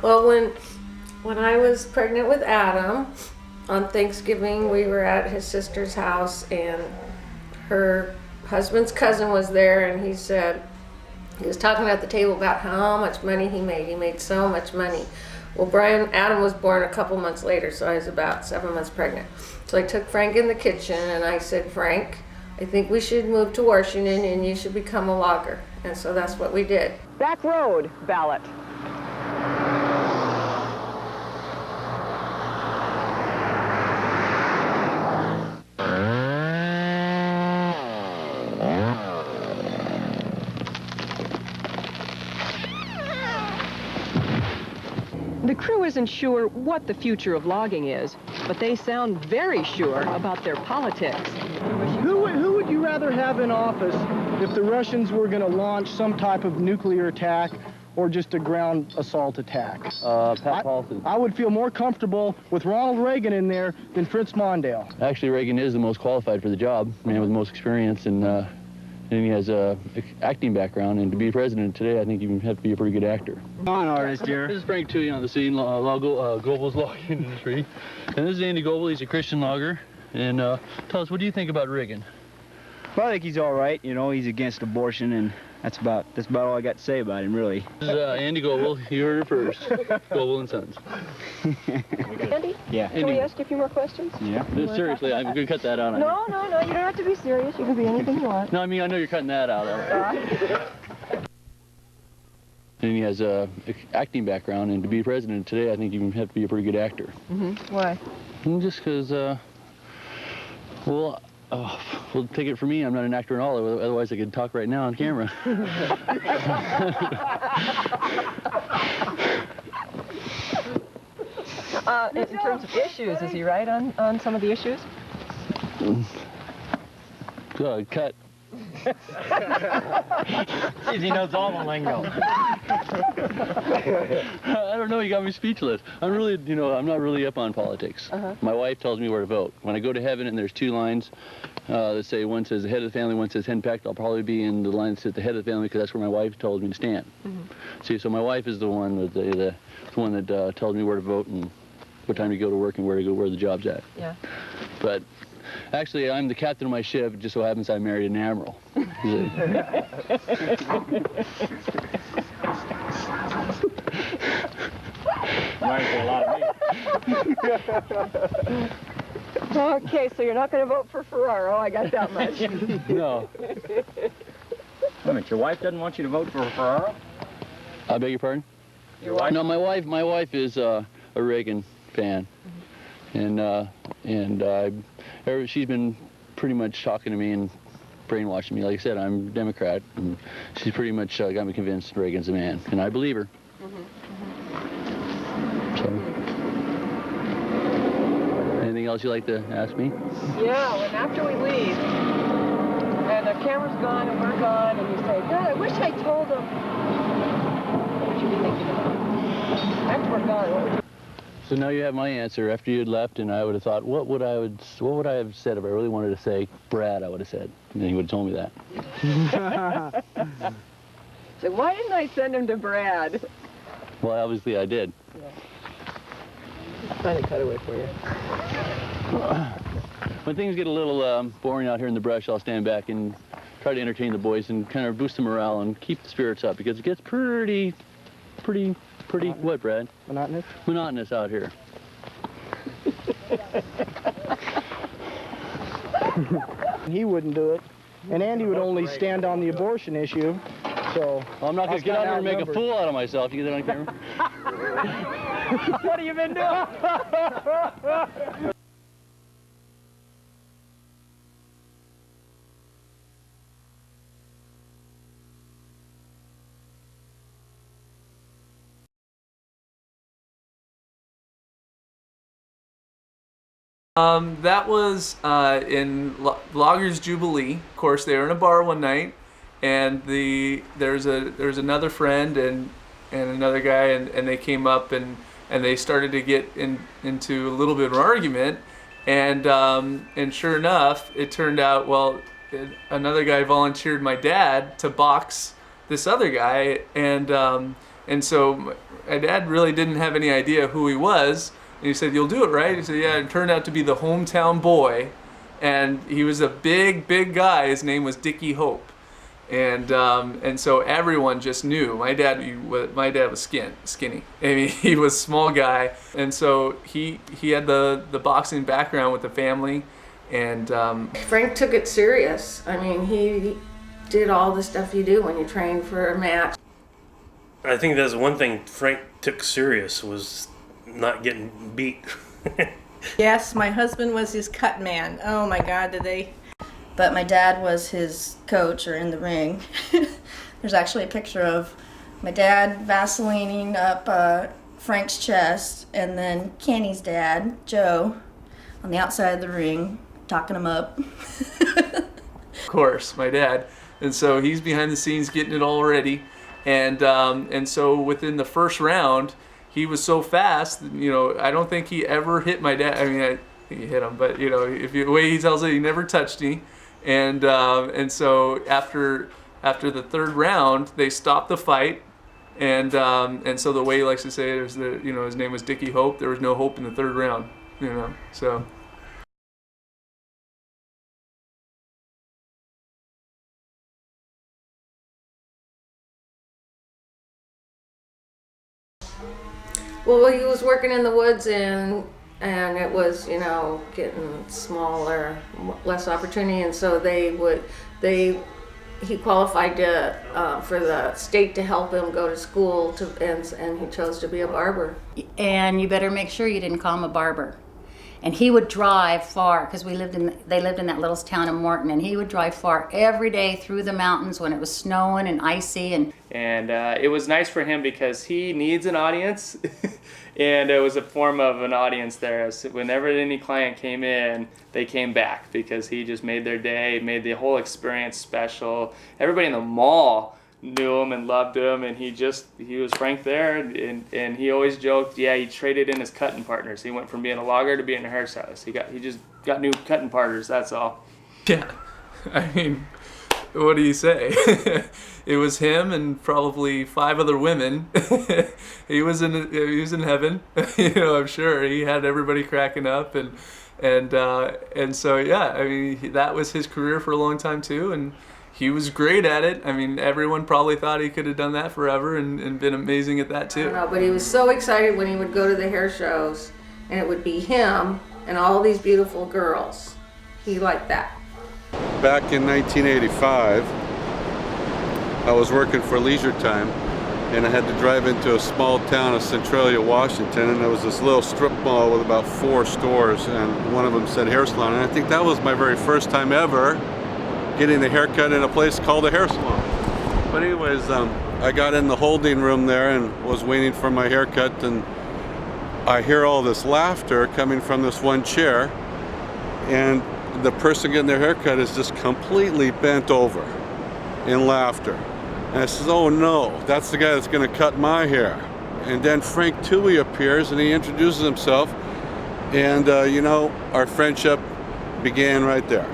Well, when I was pregnant with Adam, on Thanksgiving we were at his sister's house, and her husband's cousin was there, and he said, he was talking at the table about how much money he made. He made so much money. Well, Adam was born a couple months later, so I was about 7 months pregnant. So I took Frank in the kitchen and I said, Frank, I think we should move to Washington and you should become a logger. And so that's what we did. Back road ballot. The crew isn't sure what the future of logging is, but they sound very sure about their politics. Who would you rather have in office if the Russians were going to launch some type of nuclear attack or just a ground assault attack? Pat Paulson. I would feel more comfortable with Ronald Reagan in there than Fritz Mondale. Actually, Reagan is the most qualified for the job, man with the most experience, and he has a acting background, and to be president today, I think you have to be a pretty good actor. Con artist here. This is Frank Toohey on the scene, Goebel's logging industry. And this is Andy Goebel, he's a Christian logger. And tell us, what do you think about Reagan? Well, I think he's all right. You know, he's against abortion, and that's about all I got to say about him, really. This is Andy Goebel. You heard it first. Goebel and Sons. Andy? Yeah. Can we ask you a few more questions? Yeah. Seriously, I'm going to cut that out. No, you don't have to be serious. You can be anything you want. No, I mean, I know you're cutting that out. And he has a acting background, and to be president today, I think you have to be a pretty good actor. Why? Just because, well, take it from me, I'm not an actor at all, otherwise I could talk right now on camera. In terms of issues, is he right on some of the issues? Cut. He knows all the lingo. I don't know, you got me speechless. I'm really, I'm not really up on politics. My wife tells me where to vote. When I go to heaven and there's two lines that say, one says the head of the family, one says henpecked, I'll probably be in the line that says the head of the family, because that's where my wife told me to stand. See, so my wife is the one that tells me where to vote and what time to go to work and where the job's at. Yeah. But actually, I'm the captain of my ship. It just so happens I married an admiral. Okay, so you're not going to vote for Ferraro. I got that much. No. Wait a minute, your wife doesn't want you to vote for Ferraro? I beg your pardon? Your wife? No, my wife is a Reagan fan, and she's been pretty much talking to me and brainwashing me. Like I said, I'm a Democrat, and she's pretty much got me convinced Reagan's the man, and I believe her. So, anything else you'd like to ask me? Yeah, when after we leave, and the camera's gone and we're gone, and you say, God, I wish I told them. What would you be thinking about? After we're gone, what would you? So now you have my answer. After you had left, and I would have thought, what would I have said if I really wanted to say Brad? I would have said, and then he would have told me that. So why didn't I send him to Brad? Well, obviously I did. Yeah. Funny cutaway for you. When things get a little boring out here in the brush, I'll stand back and try to entertain the boys and kind of boost the morale and keep the spirits up, because it gets pretty what, Brad? Monotonous? Monotonous out here. He wouldn't do it. And Andy would only stand on the abortion issue, so... Well, I'm not going to get out here and make a fool out of myself. You get that on camera? What have you been doing? That was in Loggers Jubilee. Of course, they were in a bar one night, and there's another friend and another guy, and they came up and they started to get into a little bit of an argument, and sure enough, it turned out, well, another guy volunteered my dad to box this other guy, and And so my dad really didn't have any idea who he was. And he said, "You'll do it, right?" He said, "Yeah." It turned out to be the hometown boy. And he was a big, big guy. His name was Dickie Hope. And so everyone just knew. My dad was skinny. I mean, he was a small guy. And so he had the boxing background with the family. And Frank took it serious. I mean, he did all the stuff you do when you train for a match. I think that's one thing Frank took serious, was not getting beat. Yes, my husband was his cut man. Oh my God, did they? But my dad was his coach, or in the ring. There's actually a picture of my dad Vaselining up Frank's chest, and then Kenny's dad, Joe, on the outside of the ring, talking him up. of course, my dad. And so he's behind the scenes getting it all ready. And so within the first round, he was so fast, I don't think he ever hit my dad. I mean, he hit him, but the way he tells it, he never touched me. And so after the third round, they stopped the fight. And so the way he likes to say it is that, his name was Dickie Hope. There was no hope in the third round, so. Well, he was working in the woods and it was, getting smaller, less opportunity, and so he qualified for the state to help him go to school and he chose to be a barber. And you better make sure you didn't call him a barber. And he would drive far, because they lived in that little town of Morton, and he would drive far every day through the mountains when it was snowing and icy. And it was nice for him because he needs an audience, and it was a form of an audience there. So whenever any client came in, they came back because he just made their day, made the whole experience special. Everybody in the mall knew him and loved him, and he was Frank there, and he always joked, yeah, he traded in his cutting partners. He went from being a logger to being a hairstylist. He just got new cutting partners, that's all. Yeah, I mean, what do you say? It was him and probably 5 other women. he was in heaven, I'm sure. He had everybody cracking up, and so yeah, I mean, that was his career for a long time too, and he was great at it. I mean, everyone probably thought he could have done that forever and been amazing at that too. I don't know, but he was so excited when he would go to the hair shows, and it would be him and all these beautiful girls. He liked that. Back in 1985, I was working for Leisure Time, and I had to drive into a small town of Centralia, Washington, and there was this little strip mall with about 4 stores, and one of them said hair salon, and I think that was my very first time ever getting a haircut in a place called a hair salon. But anyways, I got in the holding room there and was waiting for my haircut, and I hear all this laughter coming from this one chair, and the person getting their haircut is just completely bent over in laughter. And I says, oh no, that's the guy that's gonna cut my hair. And then Frank Toohey appears and he introduces himself, and our friendship began right there.